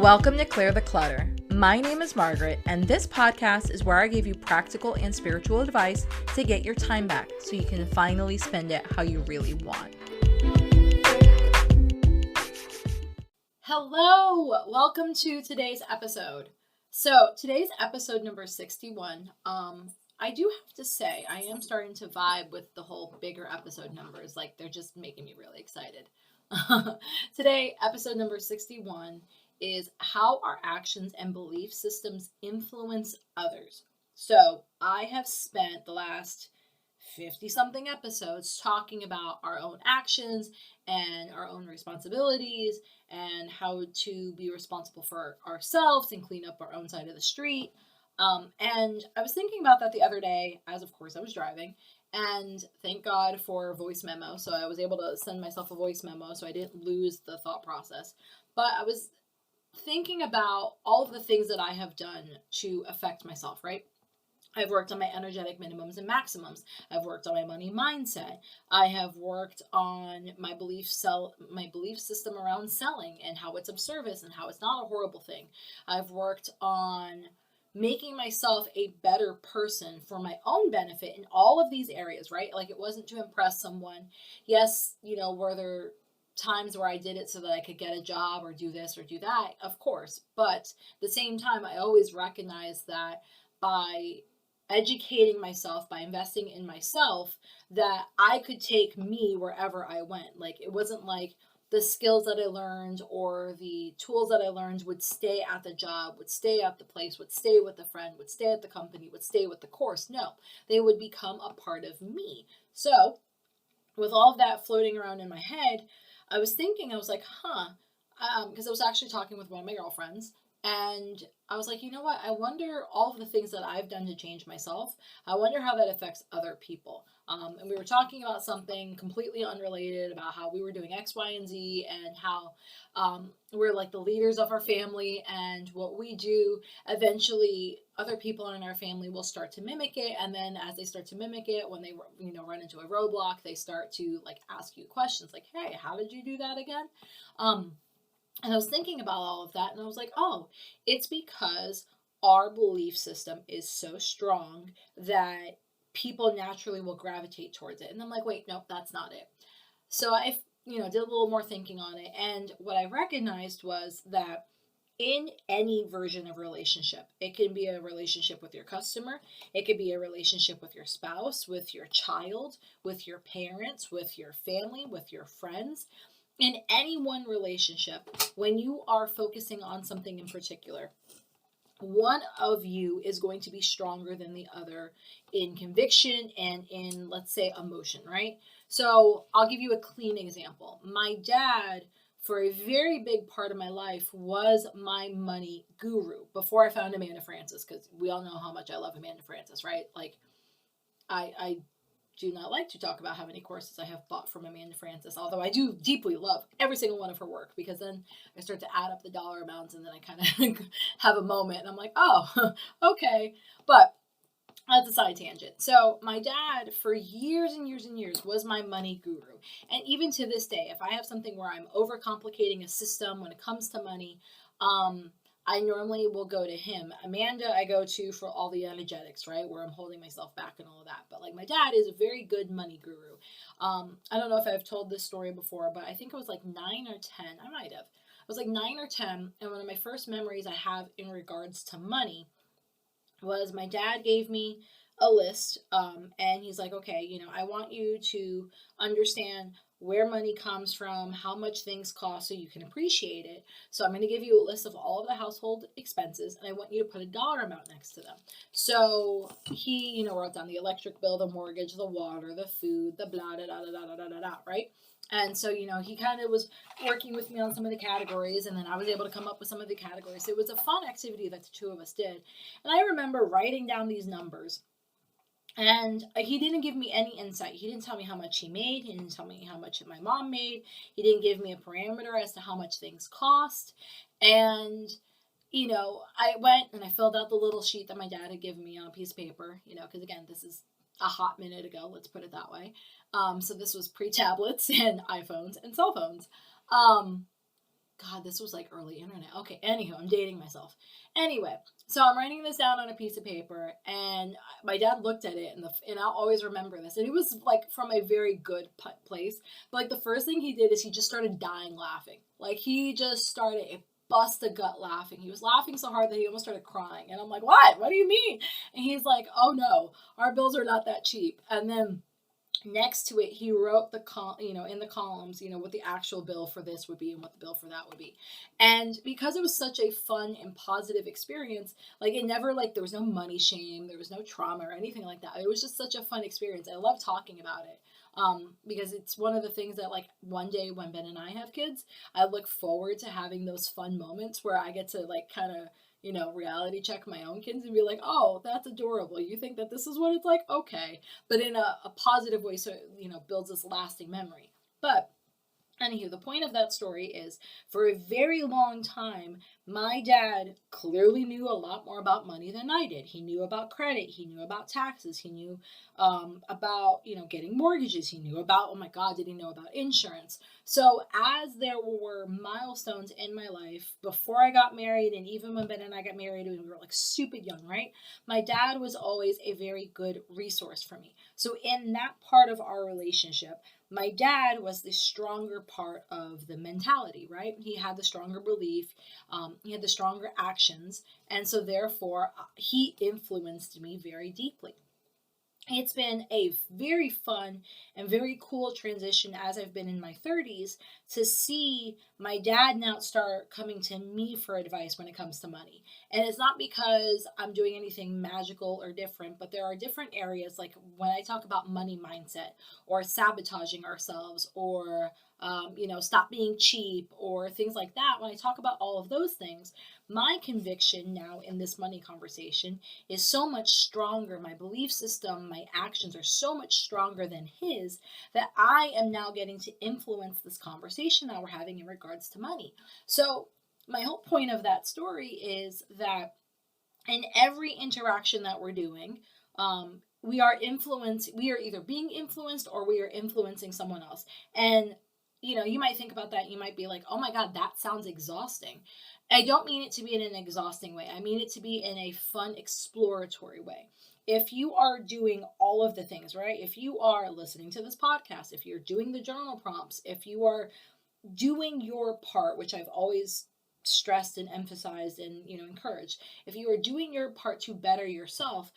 Welcome to Clear the Clutter. My name is Margaret, and this podcast is where I give you practical and spiritual advice to get your time back so you can finally spend it how you really want. Hello, welcome to today's episode. So today's episode number 61. I do have to say, I am starting to vibe with the whole bigger episode numbers. Like, they're just making me really excited. Today, episode number 61 is how our actions and belief systems influence others. So I have spent the last 50-something episodes talking about our own actions and our own responsibilities and how to be responsible for ourselves and clean up our own side of the street. And I was thinking about that the other day, as of course I was driving, and thank God for voice memo. So I was able to send myself a voice memo so I didn't lose the thought process. But I was thinking about all of the things that I have done to affect myself, right? I've worked on my energetic minimums and maximums. I've worked on my money mindset. I have worked on my belief system around selling and how it's of service and how it's not a horrible thing. I've worked on making myself a better person for my own benefit in all of these areas, right? Like, it wasn't to impress someone. Yes, were there times where I did it so that I could get a job or do this or do that? Of course. But at the same time, I always recognized that by educating myself, by investing in myself, that I could take me wherever I went. Like, it wasn't like the skills that I learned or the tools that I learned would stay at the job, would stay at the place, would stay with the friend, would stay at the company, would stay with the course. No, they would become a part of me. So with all of that floating around in my head, I was like, because I was actually talking with one of my girlfriends, and I was like, you know what? I wonder all of the things that I've done to change myself. I wonder how that affects other people. And we were talking about something completely unrelated about how we were doing X, Y, and Z, and how we're like the leaders of our family, and what we do, eventually other people in our family will start to mimic it. And then as they start to mimic it, when they run into a roadblock, they start to like ask you questions like, hey, how did you do that again? And I was thinking about all of that, and I was like, oh, it's because our belief system is so strong that people naturally will gravitate towards it. And I'm like, wait, nope, that's not it. So I, did a little more thinking on it. And what I recognized was that in any version of relationship, it can be a relationship with your customer, it could be a relationship with your spouse, with your child, with your parents, with your family, with your friends. In any one relationship, when you are focusing on something in particular, one of you is going to be stronger than the other in conviction and in, let's say, emotion, right? So I'll give you a clean example. My dad, for a very big part of my life, was my money guru before I found Amanda Frances, because we all know how much I love Amanda Frances, right? Like, I do not like to talk about how many courses I have bought from Amanda Frances, although I do deeply love every single one of her work, because then I start to add up the dollar amounts and then I kind of have a moment and I'm like, oh, okay. But that's a side tangent. So my dad, for years and years and years, was my money guru. And even to this day, if I have something where I'm overcomplicating a system when it comes to money, I normally will go to him. Amanda, I go to for all the energetics, right? Where I'm holding myself back and all of that. But like, my dad is a very good money guru. I don't know if I've told this story before, but I think it was like 9 or 10. I might have. It was like 9 or 10. And one of my first memories I have in regards to money was my dad gave me a list. And he's like, okay, I want you to understand where money comes from, how much things cost so you can appreciate it. So I'm going to give you a list of all of the household expenses, and I want you to put a dollar amount next to them. So he, wrote down the electric bill, the mortgage, the water, the food, the blah, da, da, da, da, da, da, da, right? And so, he kind of was working with me on some of the categories, and then I was able to come up with some of the categories. So it was a fun activity that the two of us did. And I remember writing down these numbers. And he didn't give me any insight. He didn't tell me how much he made. He didn't tell me how much my mom made. He didn't give me a parameter as to how much things cost. And, I went and I filled out the little sheet that my dad had given me on a piece of paper, because again, this is a hot minute ago, let's put it that way. So this was pre-tablets and iPhones and cell phones. God, this was like early internet. Okay, anywho, I'm dating myself. Anyway, so I'm writing this down on a piece of paper, and my dad looked at it, and I'll always remember this. And it was like from a very good place. But like the first thing he did is he just started dying laughing. Like he just started bust a gut laughing. He was laughing so hard that he almost started crying. And I'm like, what? What do you mean? And he's like, oh no, our bills are not that cheap. And then next to it he wrote in the columns, what the actual bill for this would be and what the bill for that would be. And because it was such a fun and positive experience, like it never, like there was no money shame, there was no trauma or anything like that. It was just such a fun experience. I love talking about it, because it's one of the things that, like, one day when Ben and I have kids, I look forward to having those fun moments where I get to, like, kind of, reality check my own kids and be like, oh, that's adorable. You think that this is what it's like? Okay. But in a positive way, so, builds this lasting memory. But anywho, the point of that story is, for a very long time, my dad clearly knew a lot more about money than I did. He knew about credit. He knew about taxes. He knew about, getting mortgages. He knew about, oh my God, did he know about insurance? So as there were milestones in my life before I got married, and even when Ben and I got married, when we were like super young, right? My dad was always a very good resource for me. So in that part of our relationship, my dad was the stronger part of the mentality, right? He had the stronger belief, he had the stronger actions, and so therefore he influenced me very deeply. It's been a very fun and very cool transition as I've been in my 30s to see my dad now start coming to me for advice when it comes to money. And it's not because I'm doing anything magical or different, but there are different areas, like when I talk about money mindset or sabotaging ourselves or stop being cheap or things like that. When I talk about all of those things, my conviction now in this money conversation is so much stronger. My belief system, my actions are so much stronger than his, that I am now getting to influence this conversation that we're having in regards to money. So my whole point of that story is that in every interaction that we're doing, we are either being influenced or we are influencing someone else. And you might think about that. You might be like, oh my God, that sounds exhausting. I don't mean it to be in an exhausting way. I mean it to be in a fun, exploratory way. If you are doing all of the things, right? If you are listening to this podcast, if you're doing the journal prompts, if you are doing your part, which I've always stressed and emphasized and, encouraged, if you are doing your part to better yourself,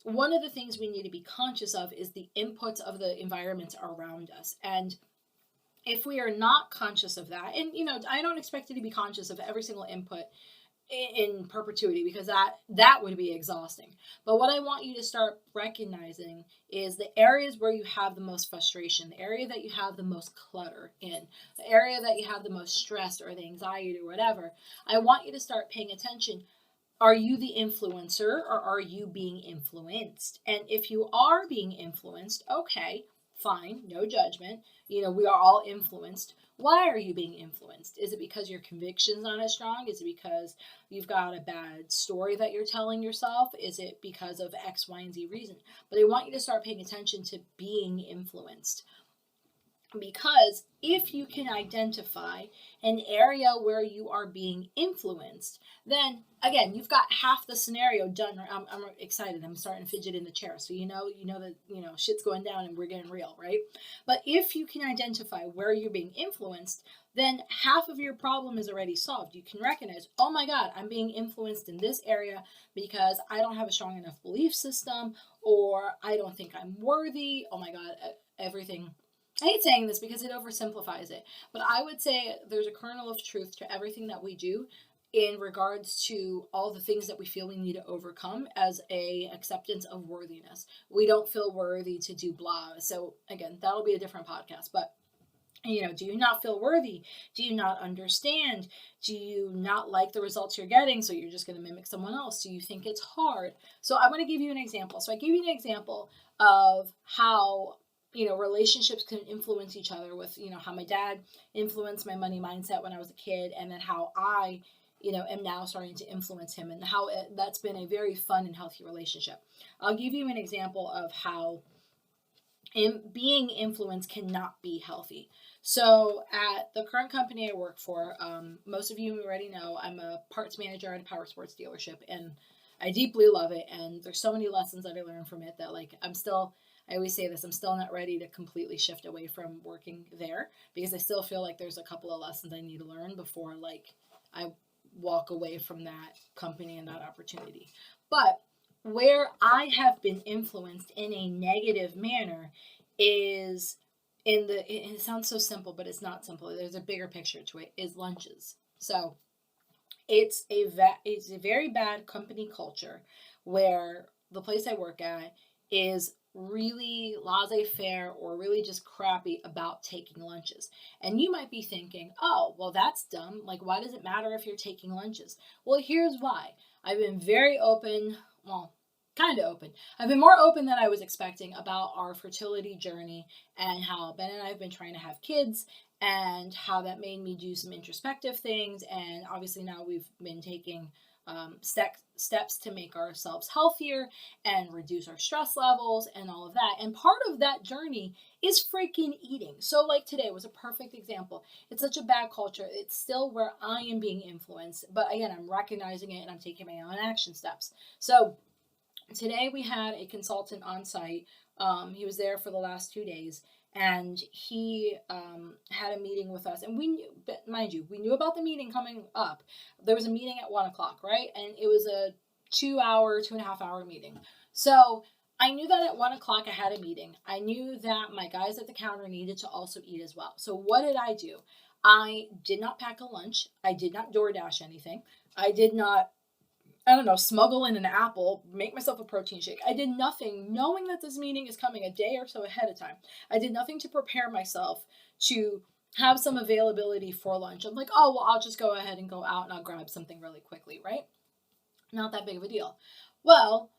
one of the things we need to be conscious of is the inputs of the environment around us. And if we are not conscious of that, and I don't expect you to be conscious of every single input in perpetuity, because that would be exhausting. But what I want you to start recognizing is the areas where you have the most frustration, the area that you have the most clutter in, the area that you have the most stress or the anxiety or whatever. I want you to start paying attention. Are you the influencer or are you being influenced? And if you are being influenced, okay, fine, no judgment. We are all influenced. Why are you being influenced? Is it because your conviction's not as strong? Is it because you've got a bad story that you're telling yourself? Is it because of X, Y, and Z reason? But I want you to start paying attention to being influenced. Because if you can identify an area where you are being influenced, then again, you've got half the scenario done. I'm excited. I'm starting to fidget in the chair. So that shit's going down and we're getting real, right? But if you can identify where you're being influenced, then half of your problem is already solved. You can recognize, oh my God, I'm being influenced in this area because I don't have a strong enough belief system, or I don't think I'm worthy. Oh my God, everything. I hate saying this because it oversimplifies it, but I would say there's a kernel of truth to everything that we do in regards to all the things that we feel we need to overcome as a acceptance of worthiness. We don't feel worthy to do blah. So again, that'll be a different podcast, but do you not feel worthy? Do you not understand? Do you not like the results you're getting? So you're just going to mimic someone else? Do you think it's hard? So I'm going to give you an example. So I gave you an example of how relationships can influence each other with, how my dad influenced my money mindset when I was a kid, and then how I, am now starting to influence him, and how that's been a very fun and healthy relationship. I'll give you an example of how being influenced cannot be healthy. So at the current company I work for, most of you already know I'm a parts manager at a power sports dealership, and I deeply love it. And there's so many lessons that I learned from it that like I always say this, I'm still not ready to completely shift away from working there because I still feel like there's a couple of lessons I need to learn before like I walk away from that company and that opportunity. But where I have been influenced in a negative manner is it sounds so simple, but it's not simple. There's a bigger picture to it, is lunches. So it's a very bad company culture where the place I work at is really laissez-faire or really just crappy about taking lunches. And you might be thinking, oh, well, that's dumb. Like, why does it matter if you're taking lunches? Well, here's why. I've been very open, well, kind of open. I've been more open than I was expecting about our fertility journey and how Ben and I have been trying to have kids and how that made me do some introspective things. And obviously now we've been taking steps to make ourselves healthier and reduce our stress levels and all of that. And part of that journey is freaking eating. So like today was a perfect example. It's such a bad culture. It's still where I am being influenced. But again, I'm recognizing it and I'm taking my own action steps. So today we had a consultant on site. He was there for the last 2 days, and he had a meeting with us. And we knew, but mind you, we knew about the meeting coming up. There was a meeting at 1 o'clock, right? And it was a 2.5 hour meeting. So I knew that at 1 o'clock I had a meeting. I knew that my guys at the counter needed to also eat as well. So what did I do? I did not pack a lunch. I did not DoorDash anything. I did not, I don't know, smuggle in an apple, make myself a protein shake. I did nothing knowing that this meeting is coming a day or so ahead of time. I did nothing to prepare myself to have some availability for lunch. I'm like, oh, well, I'll just go ahead and go out and I'll grab something really quickly, right? Not that big of a deal. Well,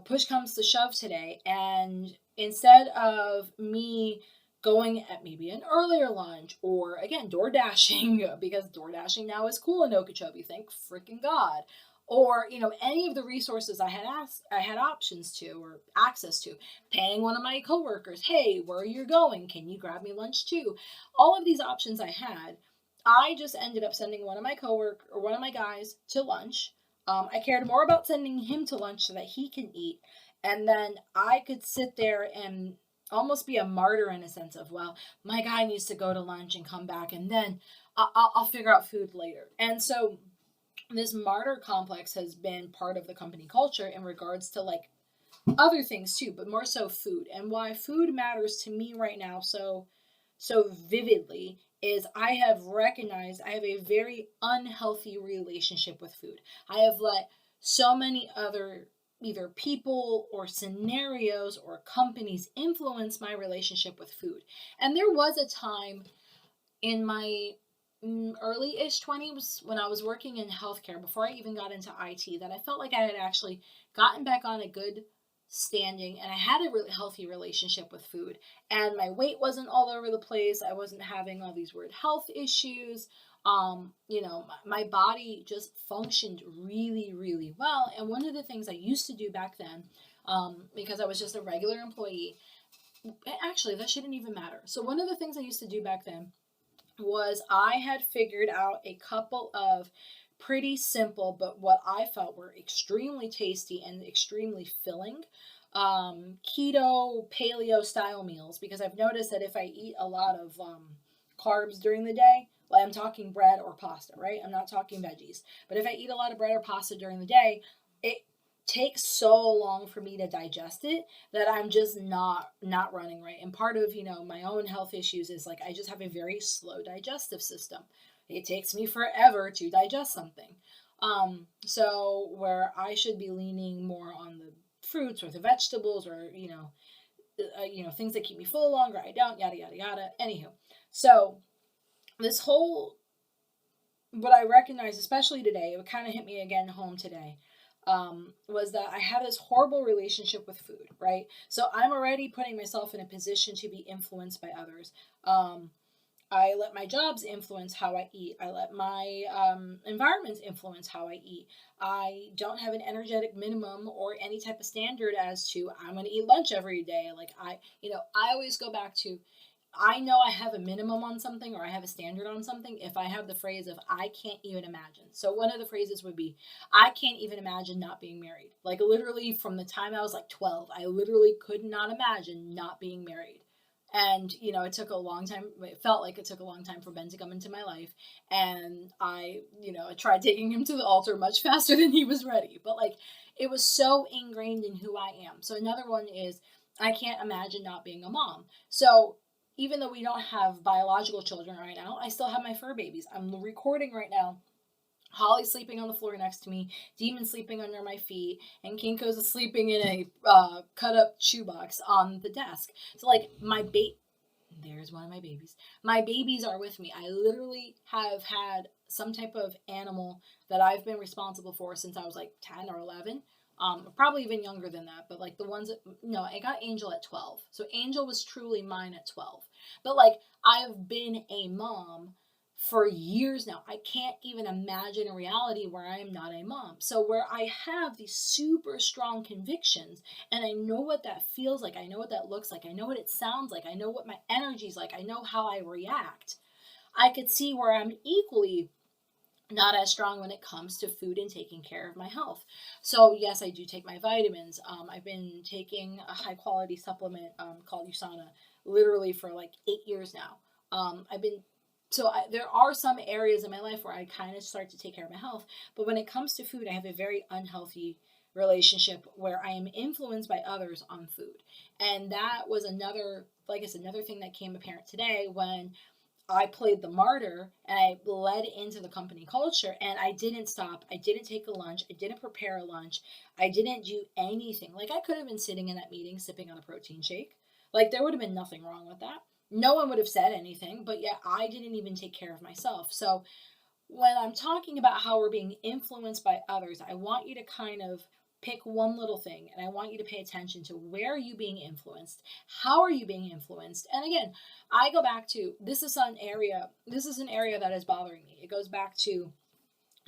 push comes to shove today. And instead of me going at maybe an earlier lunch or again, door dashing, because door dashing now is cool in Okeechobee, thank freaking God. Or, any of the resources I had options to or access to, paying one of my coworkers, hey, where are you going? Can you grab me lunch too? All of these options I had, I just ended up sending one of my guys to lunch. I cared more about sending him to lunch so that he can eat. And then I could sit there and almost be a martyr in a sense of, well, my guy needs to go to lunch and come back, and then I'll figure out food later. And so this martyr complex has been part of the company culture in regards to like other things too, but more so food. And why food matters to me right now so vividly is I have recognized I have a very unhealthy relationship with food. I have let so many other either people or scenarios or companies influence my relationship with food. And there was a time in my early-ish 20s when I was working in healthcare before I even got into IT that I felt like I had actually gotten back on a good standing and I had a really healthy relationship with food, and my weight wasn't all over the place. I wasn't having all these weird health issues. My body just functioned really, really well. And one of the things I used to do back then, because I was just a regular employee, actually that shouldn't even matter. So one of the things I used to do back then was I had figured out a couple of pretty simple, but what I felt were extremely tasty and extremely filling keto, paleo style meals, because I've noticed that if I eat a lot of carbs during the day, like I'm talking bread or pasta, right? I'm not talking veggies. But if I eat a lot of bread or pasta during the day, it takes so long for me to digest it that I'm just not running right. And part of, my own health issues is like I just have a very slow digestive system. It takes me forever to digest something. So where I should be leaning more on the fruits or the vegetables or, things that keep me full longer, I don't, yada, yada, yada. Anywho, so this whole, what I recognize, especially today, it kind of hit me again home today, was that I had this horrible relationship with food, right? So I'm already putting myself in a position to be influenced by others. I let my jobs influence how I eat. I let my environments influence how I eat. I don't have an energetic minimum or any type of standard as to I'm going to eat lunch every day. Like I always go back to I know I have a minimum on something or I have a standard on something if I have the phrase of I can't even imagine. So one of the phrases would be I can't even imagine not being married. Like literally from the time I was like 12, I literally could not imagine not being married. And it took a long time. It felt like it took a long time for Ben to come into my life, and I tried taking him to the altar much faster than he was ready. But like, it was so ingrained in who I am. So another one is I can't imagine not being a mom. So even though we don't have biological children right now, I still have my fur babies. I'm recording right now. Holly's sleeping on the floor next to me, Demon's sleeping under my feet, and Kinko's sleeping in a cut up shoebox on the desk. So, like, there's one of my babies. My babies are with me. I literally have had some type of animal that I've been responsible for since I was like 10 or 11. Probably even younger than that, but like the ones that, no, I got Angel at 12. So Angel was truly mine at 12. But like, I've been a mom for years now. I can't even imagine a reality where I am not a mom. So where I have these super strong convictions and I know what that feels like, I know what that looks like, I know what it sounds like, I know what my energy's like, I know how I react. I could see where I'm equally not as strong when it comes to food and taking care of my health. So yes, I do take my vitamins. I've been taking a high quality supplement called USANA literally for like 8 years now. There are some areas in my life where I kind of start to take care of my health, but when it comes to food, I have a very unhealthy relationship where I am influenced by others on food. And that was another, like I said, another thing that came apparent today when I played the martyr and I bled into the company culture and I didn't stop. I didn't take a lunch. I didn't prepare a lunch. I didn't do anything. Like I could have been sitting in that meeting sipping on a protein shake. Like there would have been nothing wrong with that. No one would have said anything, but yet I didn't even take care of myself. So when I'm talking about how we're being influenced by others, I want you to kind of pick one little thing and I want you to pay attention to where are you being influenced? How are you being influenced? And again, I go back to this is an area that is bothering me. It goes back to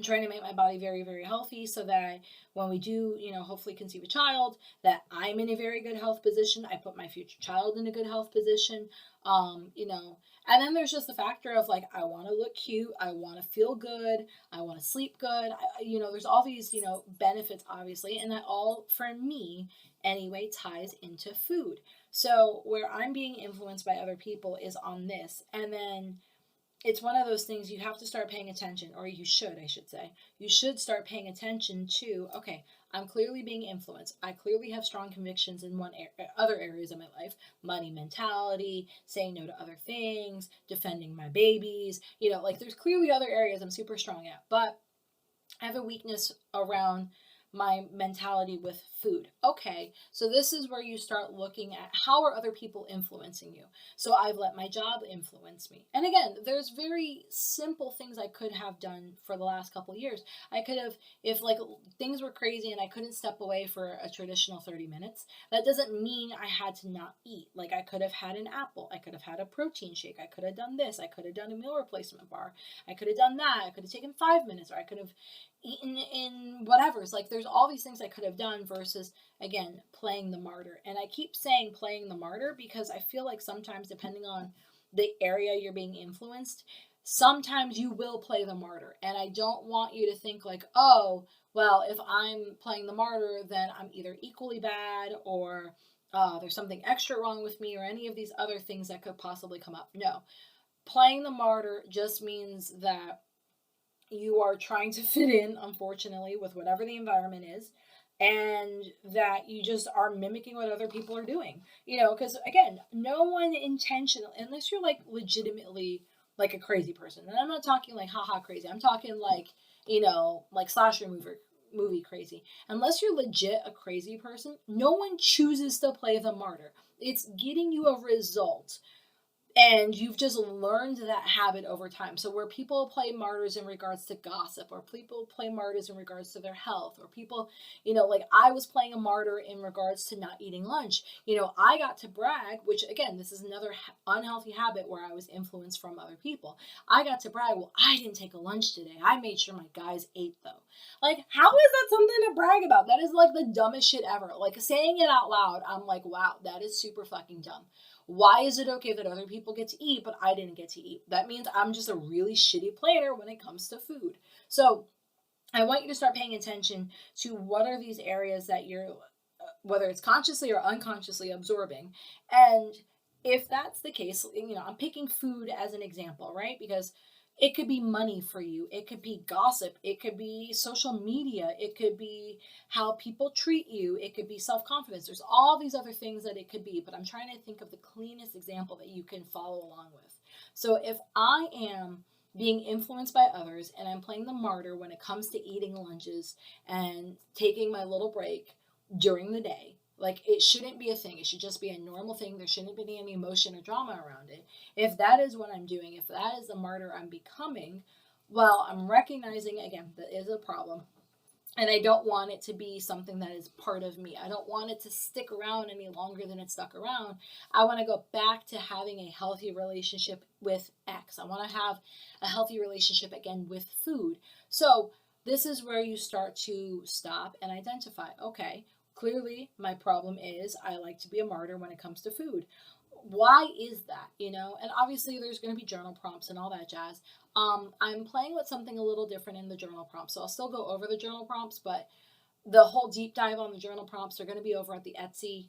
trying to make my body very, very healthy so that when we do, hopefully conceive a child, that I'm in a very good health position. I put my future child in a good health position. And then there's just the factor of like, I want to look cute. I want to feel good. I want to sleep good. There's all these, benefits obviously. And that all for me anyway ties into food. So where I'm being influenced by other people is on this. And then it's one of those things you have to start paying attention, or you should, I should say. You should start paying attention to, okay, I'm clearly being influenced. I clearly have strong convictions in other areas of my life. Money mentality, saying no to other things, defending my babies. Like there's clearly other areas I'm super strong at, but I have a weakness around my mentality with food. Okay, so this is where you start looking at how are other people influencing you. So I've let my job influence me. And again, there's very simple things I could have done for the last couple years. I could have, if like things were crazy and I couldn't step away for a traditional 30 minutes, that doesn't mean I had to not eat. Like I could have had an apple, I could have had a protein shake, I could have done this, I could have done a meal replacement bar, I could have done that, I could have taken 5 minutes, or I could have eaten in whatever. It's like there's all these things I could have done versus again playing the martyr. And I keep saying playing the martyr because I feel like sometimes depending on the area you're being influenced, sometimes you will play the martyr. And I don't want you to think like, oh, well, if I'm playing the martyr, then I'm either equally bad or there's something extra wrong with me or any of these other things that could possibly come up. No, playing the martyr just means that you are trying to fit in, unfortunately, with whatever the environment is, and that you just are mimicking what other people are doing. Because again, no one intentional, unless you're like legitimately like a crazy person. And I'm not talking like haha crazy. I'm talking like, like slasher movie crazy. Unless you're legit a crazy person, no one chooses to play the martyr. It's getting you a result. And you've just learned that habit over time. So where people play martyrs in regards to gossip, or people play martyrs in regards to their health, or people, like I was playing a martyr in regards to not eating lunch. I got to brag, which again, this is another unhealthy habit where I was influenced from other people. I got to brag, well, I didn't take a lunch today. I made sure my guys ate though. Like, how is that something to brag about? That is like the dumbest shit ever. Like, saying it out loud, I'm like, wow, that is super fucking dumb. Why is it okay that other people get to eat, but I didn't get to eat? That means I'm just a really shitty planner when it comes to food. So I want you to start paying attention to what are these areas that you're, whether it's consciously or unconsciously absorbing. And if that's the case, I'm picking food as an example, right? Because it could be money for you. It could be gossip. It could be social media. It could be how people treat you. It could be self-confidence. There's all these other things that it could be, but I'm trying to think of the cleanest example that you can follow along with. So if I am being influenced by others and I'm playing the martyr when it comes to eating lunches and taking my little break during the day, like, it shouldn't be a thing. It should just be a normal thing. There shouldn't be any emotion or drama around it. If that is what I'm doing, if that is the martyr I'm becoming, well, I'm recognizing, again, that is a problem. And I don't want it to be something that is part of me. I don't want it to stick around any longer than it stuck around. I want to go back to having a healthy relationship with X. I want to have a healthy relationship again with food. So this is where you start to stop and identify, okay, clearly my problem is I like to be a martyr when it comes to food. Why is that? And obviously there's going to be journal prompts and all that jazz. I'm playing with something a little different in the journal prompts, so I'll still go over the journal prompts, but the whole deep dive on the journal prompts are going to be over at the Etsy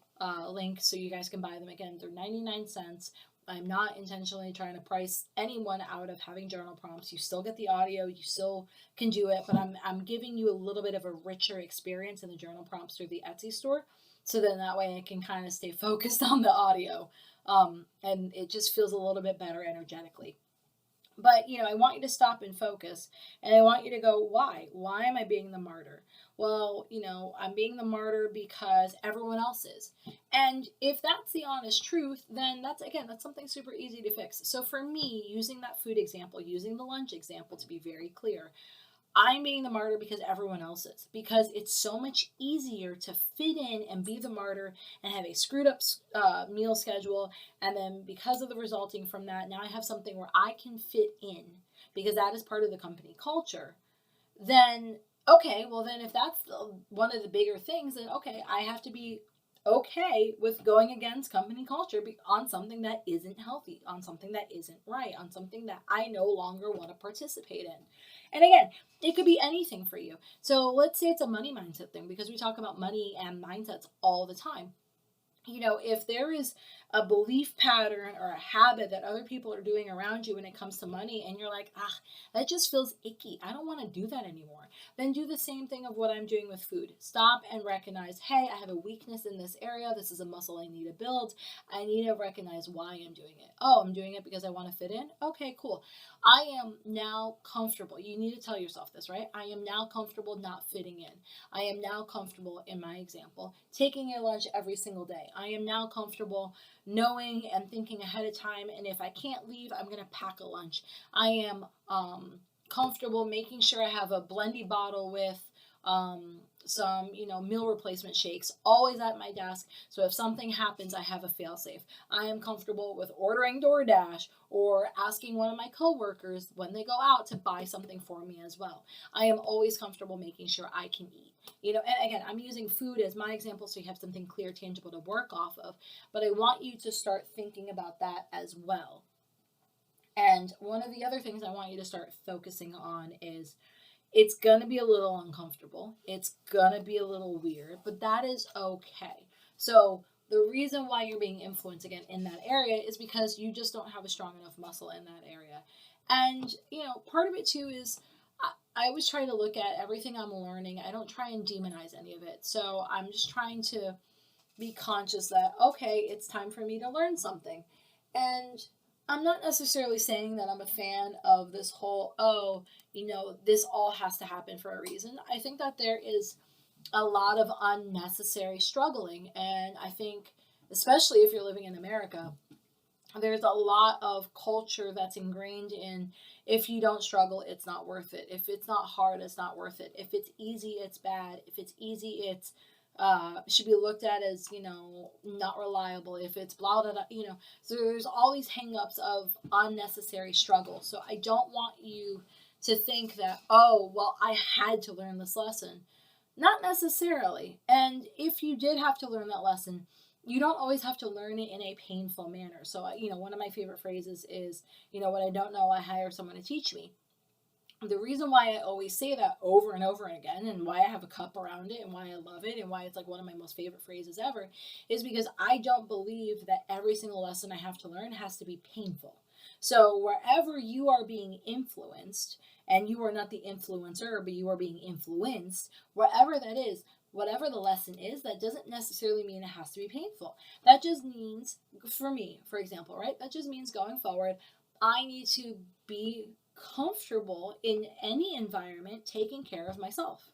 link, so you guys can buy them. Again, they're 99 cents. I'm not intentionally trying to price anyone out of having journal prompts. You still get the audio, you still can do it, but I'm giving you a little bit of a richer experience in the journal prompts through the Etsy store, so then that way I can kind of stay focused on the audio, and it just feels a little bit better energetically. But, I want you to stop and focus, and I want you to go, why? Why am I being the martyr? Well, I'm being the martyr because everyone else is. And if that's the honest truth, then that's something super easy to fix. So for me, using that food example, using the lunch example to be very clear, I'm being the martyr because everyone else is. Because it's so much easier to fit in and be the martyr and have a screwed up meal schedule. And then because of the resulting from that, now I have something where I can fit in because that is part of the company culture. Then, okay, well, then if that's one of the bigger things, then okay, I have to be okay with going against company culture on something that isn't healthy, on something that isn't right, on something that I no longer want to participate in. And again, it could be anything for you. So let's say it's a money mindset thing, because we talk about money and mindsets all the time. If there is a belief pattern or a habit that other people are doing around you when it comes to money, and you're like, that just feels icky, I don't want to do that anymore, then do the same thing of what I'm doing with food. Stop and recognize, hey, I have a weakness in this area. This is a muscle I need to build. I need to recognize why I'm doing it. Oh, I'm doing it because I want to fit in. Okay, cool. I am now comfortable. You need to tell yourself this, right? I am now comfortable not fitting in. I am now comfortable, in my example, taking a lunch every single day. I am now comfortable knowing and thinking ahead of time, and if I can't leave, I'm going to pack a lunch. I am comfortable making sure I have a blendy bottle with some, meal replacement shakes always at my desk. So if something happens, I have a fail-safe. I am comfortable with ordering DoorDash or asking one of my coworkers when they go out to buy something for me as well. I am always comfortable making sure I can eat. And again, I'm using food as my example so you have something clear, tangible to work off of. But I want you to start thinking about that as well. And one of the other things I want you to start focusing on is, it's going to be a little uncomfortable. It's going to be a little weird, but that is okay. So the reason why you're being influenced again in that area is because you just don't have a strong enough muscle in that area. And, part of it too is I always try to look at everything I'm learning. I don't try and demonize any of it. So I'm just trying to be conscious that, okay, it's time for me to learn something. And I'm not necessarily saying that I'm a fan of this whole, this all has to happen for a reason. I think that there is a lot of unnecessary struggling. And I think, especially if you're living in America, there's a lot of culture that's ingrained in, if you don't struggle, it's not worth it. If it's not hard, it's not worth it. If it's easy, it's bad. If it's easy, it's should be looked at as, not reliable. If it's blah blah blah, so there's all these hangups of unnecessary struggle. So I don't want you to think that, oh well, I had to learn this lesson. Not necessarily. And if you did have to learn that lesson, you don't always have to learn it in a painful manner. So, one of my favorite phrases is, what I don't know, I hire someone to teach me. The reason why I always say that over and over again, and why I have a cup around it, and why I love it, and why it's like one of my most favorite phrases ever, is because I don't believe that every single lesson I have to learn has to be painful. So wherever you are being influenced, and you are not the influencer, but you are being influenced, wherever that is, whatever the lesson is, that doesn't necessarily mean it has to be painful. That just means, for me, for example, right? That just means going forward, I need to be comfortable in any environment taking care of myself.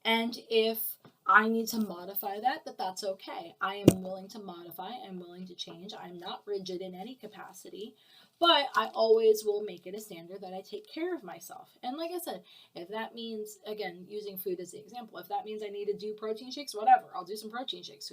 And if I need to modify that, that's okay. I am willing to modify, I'm willing to change. I'm not rigid in any capacity, but I always will make it a standard that I take care of myself. And like I said, if that means, again, using food as the example, if that means I need to do protein shakes, whatever, I'll do some protein shakes.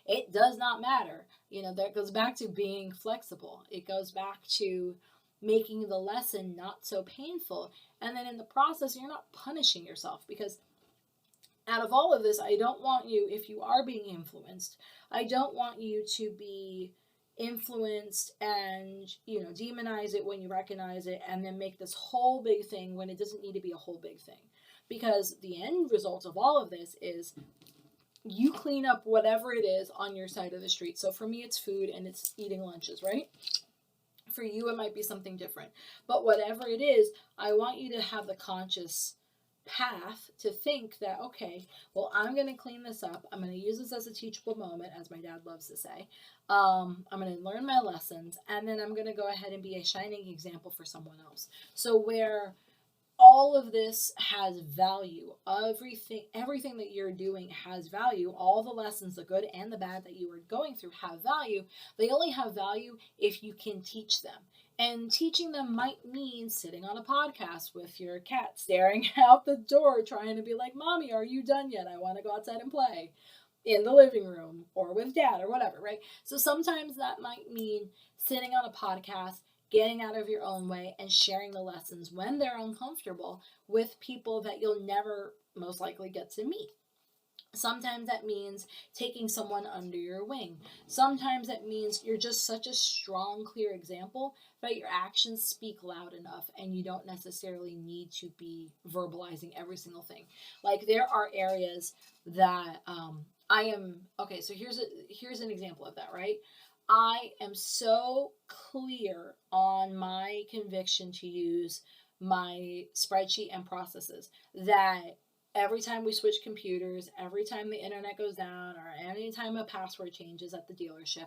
It does not matter. That goes back to being flexible. It goes back to making the lesson not so painful. And then in the process, you're not punishing yourself, because out of all of this, I don't want you, if you are being influenced, I don't want you to be influenced and, demonize it when you recognize it, and then make this whole big thing when it doesn't need to be a whole big thing. Because the end result of all of this is you clean up whatever it is on your side of the street. So for me, it's food and it's eating lunches, right? For you, it might be something different. But whatever it is, I want you to have the conscious path to think that, okay, well, I'm going to clean this up. I'm going to use this as a teachable moment, as my dad loves to say. I'm going to learn my lessons, and then I'm going to go ahead and be a shining example for someone else. So where all of this has value. Everything that you're doing has value. All the lessons, the good and the bad that you are going through, have value. They only have value if you can teach them. And teaching them might mean sitting on a podcast with your cat staring out the door trying to be like, Mommy, are you done yet? I want to go outside and play in the living room, or with dad, or whatever, right? So sometimes that might mean sitting on a podcast, getting out of your own way, and sharing the lessons when they're uncomfortable with people that you'll never most likely get to meet. Sometimes that means taking someone under your wing. Sometimes that means you're just such a strong, clear example that your actions speak loud enough, and you don't necessarily need to be verbalizing every single thing. Like, there are areas that I am, okay, so here's an example of that, right? I am so clear on my conviction to use my spreadsheet and processes that every time we switch computers, every time the internet goes down, or anytime a password changes at the dealership,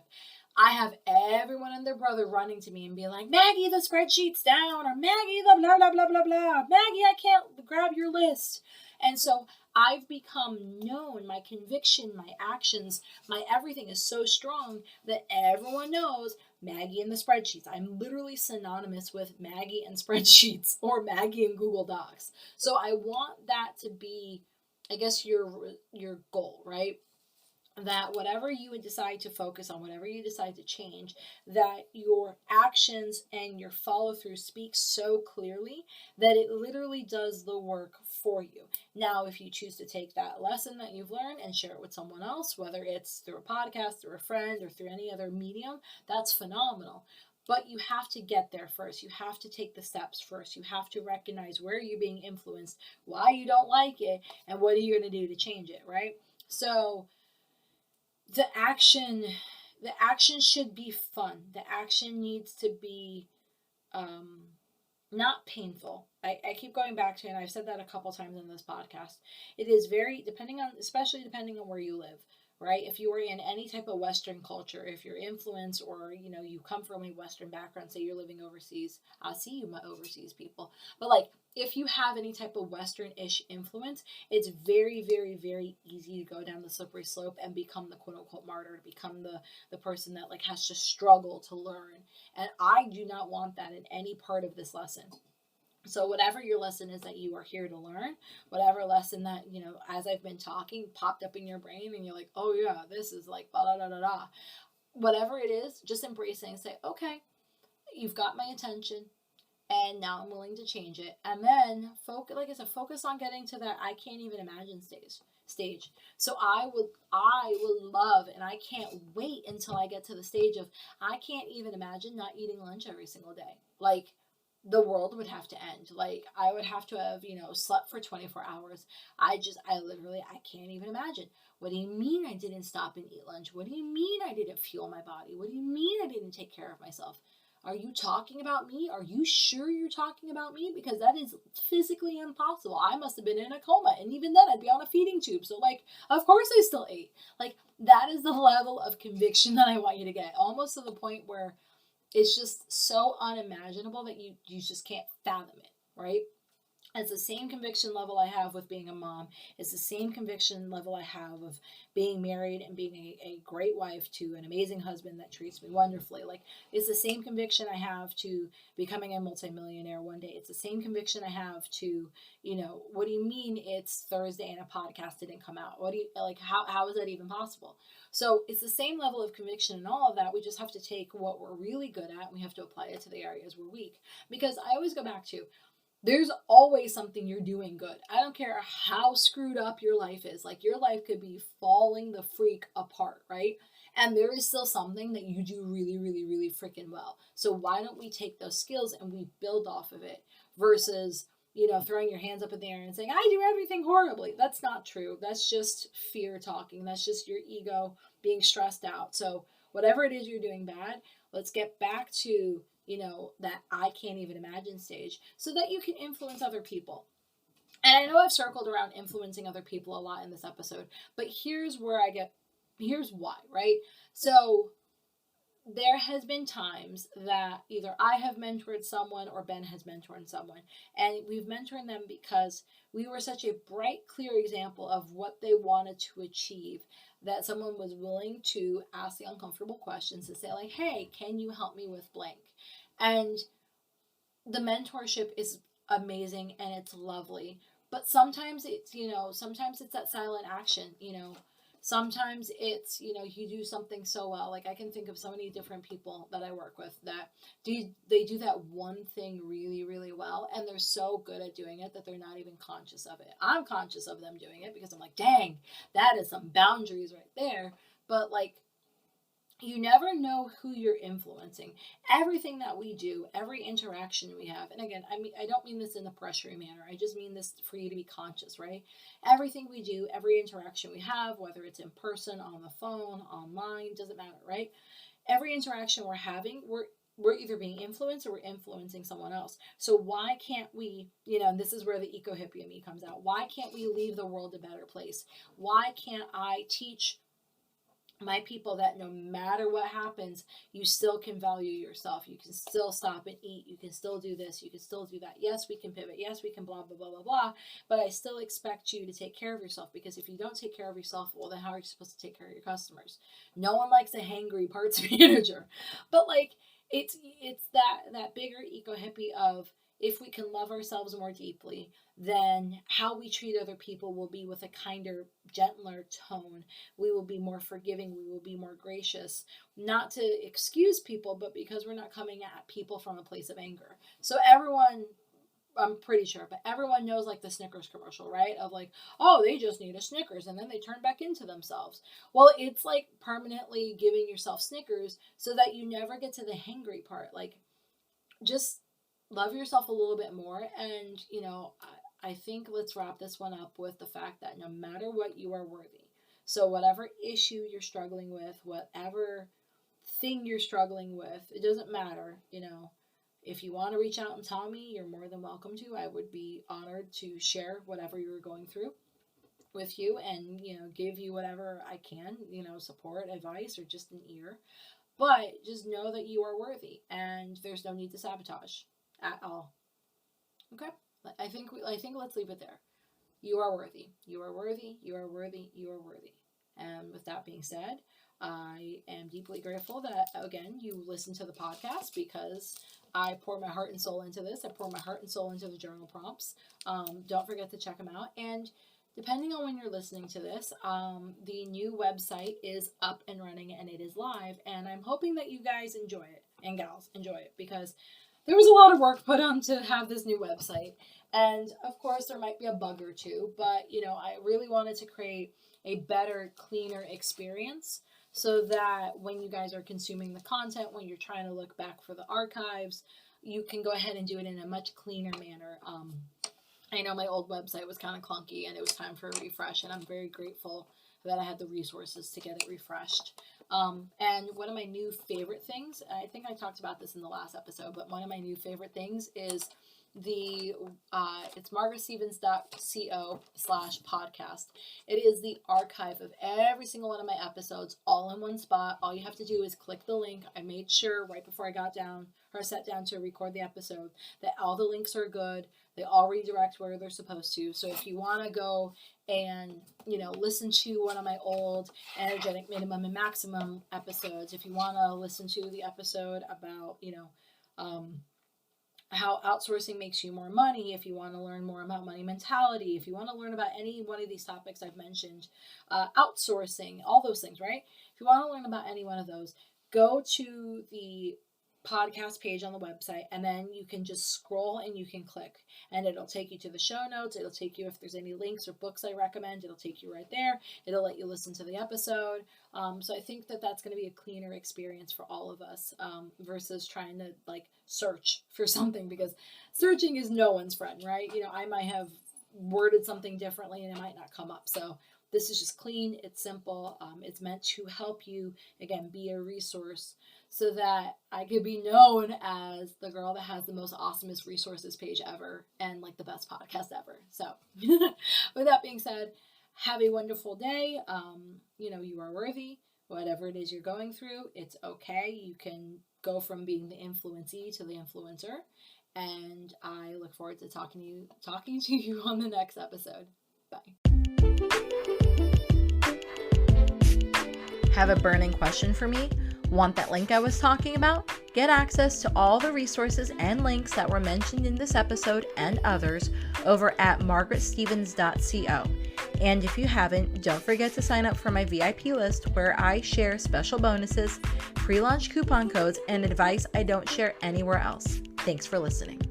I have everyone and their brother running to me and being like, Maggie, the spreadsheet's down, or Maggie, the blah, blah, blah, blah, blah. Maggie, I can't grab your list. And so I've become known, my conviction, my actions, my everything is so strong that everyone knows Maggie and the spreadsheets. I'm literally synonymous with Maggie and spreadsheets, or Maggie and Google Docs. So I want that to be, I guess, your goal, right? That whatever you would decide to focus on, whatever you decide to change, that your actions and your follow through speak so clearly that it literally does the work for you. Now, if you choose to take that lesson that you've learned and share it with someone else, whether it's through a podcast, through a friend, or through any other medium, that's phenomenal. But you have to get there first. You have to take the steps first. You have to recognize where you're being influenced, why you don't like it, and what are you going to do to change it, right? So the action should be fun. The action needs to be not painful. I keep going back to it, and I've said that a couple times in this podcast. It is very, especially depending on where you live, right? If you are in any type of Western culture, if you're influenced or, you come from a Western background, say you're living overseas, I see you, my overseas people. But like, if you have any type of Western-ish influence, it's very, very, very easy to go down the slippery slope and become the quote unquote martyr, to become the person that like has to struggle to learn. And I do not want that in any part of this lesson. So whatever your lesson is that you are here to learn, whatever lesson that, as I've been talking, popped up in your brain and you're like, oh yeah, this is like da da da da da. Whatever it is, just embrace it and say, okay, you've got my attention and now I'm willing to change it. And then focus, like I said, focus on getting to that I can't even imagine stage. So I would love, and I can't wait until I get to the stage of I can't even imagine not eating lunch every single day. Like, the world would have to end. Like, I would have to have, slept for 24 hours. I can't even imagine. What do you mean I didn't stop and eat lunch? What do you mean I didn't fuel my body? What do you mean I didn't take care of myself? Are you talking about me? Are you sure you're talking about me? Because that is physically impossible. I must have been in a coma. And even then, I'd be on a feeding tube. So, like, of course I still ate. Like, that is the level of conviction that I want you to get. Almost to the point where it's just so unimaginable that you just can't fathom it, right? It's the same conviction level I have with being a mom. It's the same conviction level I have of being married and being a great wife to an amazing husband that treats me wonderfully. Like, it's the same conviction I have to becoming a multimillionaire one day. It's the same conviction I have to, what do you mean it's Thursday and a podcast didn't come out? What do you, like, how is that even possible? So it's the same level of conviction and all of that. We just have to take what we're really good at and we have to apply it to the areas we're weak. Because I always go back to, there's always something you're doing good. I don't care how screwed up your life is. Like, your life could be falling the freak apart, right? And there is still something that you do really, really, really freaking well. So why don't we take those skills and we build off of it versus, throwing your hands up in the air and saying, I do everything horribly. That's not true. That's just fear talking. That's just your ego being stressed out. So whatever it is you're doing bad, let's get back to that I can't even imagine stage so that you can influence other people. And I know I've circled around influencing other people a lot in this episode, but here's why, right? So there has been times that either I have mentored someone or Ben has mentored someone, and we've mentored them because we were such a bright, clear example of what they wanted to achieve that someone was willing to ask the uncomfortable questions to say, like, hey, can you help me with blank? And the mentorship is amazing and it's lovely. But sometimes it's that silent action, Sometimes it's, you do something so well. Like, I can think of so many different people that I work with that they do that one thing really, really well, and they're so good at doing it that they're not even conscious of it. I'm conscious of them doing it because I'm like, dang, that is some boundaries right there. But like, you never know who you're influencing. Everything that we do, every interaction we have, and again, I don't mean this in a pressury manner. I just mean this for you to be conscious, right? Everything we do, every interaction we have, whether it's in person, on the phone, online, doesn't matter, right? Every interaction we're having, we're either being influenced or we're influencing someone else. So why can't we, and this is where the eco hippie in me comes out. Why can't we leave the world a better place? Why can't I teach my people that no matter what happens, you still can value yourself. You can still stop and eat. You can still do this. You can still do that. Yes, we can pivot. Yes, we can blah, blah, blah, blah, blah. But I still expect you to take care of yourself, because if you don't take care of yourself, well, then how are you supposed to take care of your customers? No one likes a hangry parts manager. But like, it's that bigger eco hippie of, if we can love ourselves more deeply, then how we treat other people will be with a kinder, gentler tone. We will be more forgiving. We will be more gracious. Not to excuse people, but because we're not coming at people from a place of anger. So everyone, I'm pretty sure, but everyone knows like the Snickers commercial, right? Of like, oh, they just need a Snickers and then they turn back into themselves. Well, it's like permanently giving yourself Snickers so that you never get to the hangry part. Like, just love yourself a little bit more. And, I think let's wrap this one up with the fact that no matter what, you are worthy. So whatever issue you're struggling with, whatever thing you're struggling with, it doesn't matter. If you want to reach out and tell me, you're more than welcome to. I would be honored to share whatever you're going through. with you and, give you whatever I can, support, advice, or just an ear. But just know that you are worthy and there's no need to sabotage at all. Okay? I think let's leave it there. You are worthy. You are worthy. You are worthy. You are worthy. And with that being said, I am deeply grateful that, again, you listen to the podcast because I pour my heart and soul into this. I pour my heart and soul into the journal prompts. Don't forget to check them out. And depending on when you're listening to this, the new website is up and running and it is live. And I'm hoping that you guys enjoy it and gals enjoy it because there was a lot of work put on to have this new website. And of course, there might be a bug or two, but I really wanted to create a better, cleaner experience so that when you guys are consuming the content, when you're trying to look back for the archives, you can go ahead and do it in a much cleaner manner. I know my old website was kind of clunky and it was time for a refresh, and I'm very grateful that I had the resources to get it refreshed. And one of my new favorite things, I think I talked about this in the last episode, but one of my new favorite things is it's margaretstevens.co/podcast. It is the archive of every single one of my episodes all in one spot. All you have to do is click the link. I made sure right before I sat down to record the episode that all the links are good. They all redirect where they're supposed to. So if you want to go and, listen to one of my old energetic minimum and maximum episodes, if you want to listen to the episode about, how outsourcing makes you more money, if you want to learn more about money mentality, if you want to learn about any one of these topics I've mentioned, outsourcing, all those things, right? If you want to learn about any one of those, go to the podcast page on the website, and then you can just scroll and you can click, and it'll take you to the show notes. It'll take you, if there's any links or books I recommend, it'll take you right there. It'll let you listen to the episode. So I think that that's going to be a cleaner experience for all of us, versus trying to search for something, because searching is no one's friend, right? I might have worded something differently and it might not come up. So this is just clean. It's simple. It's meant to help you, again, be a resource so that I could be known as the girl that has the most awesomest resources page ever and the best podcast ever. So with that being said, have a wonderful day. You are worthy. Whatever it is you're going through, it's okay. You can go from being the influencee to the influencer. And I look forward to talking to you on the next episode. Bye. Have a burning question for me? Want that link I was talking about? Get access to all the resources and links that were mentioned in this episode and others over at margaretstevens.co. And if you haven't, don't forget to sign up for my VIP list where I share special bonuses, pre-launch coupon codes, and advice I don't share anywhere else. Thanks for listening.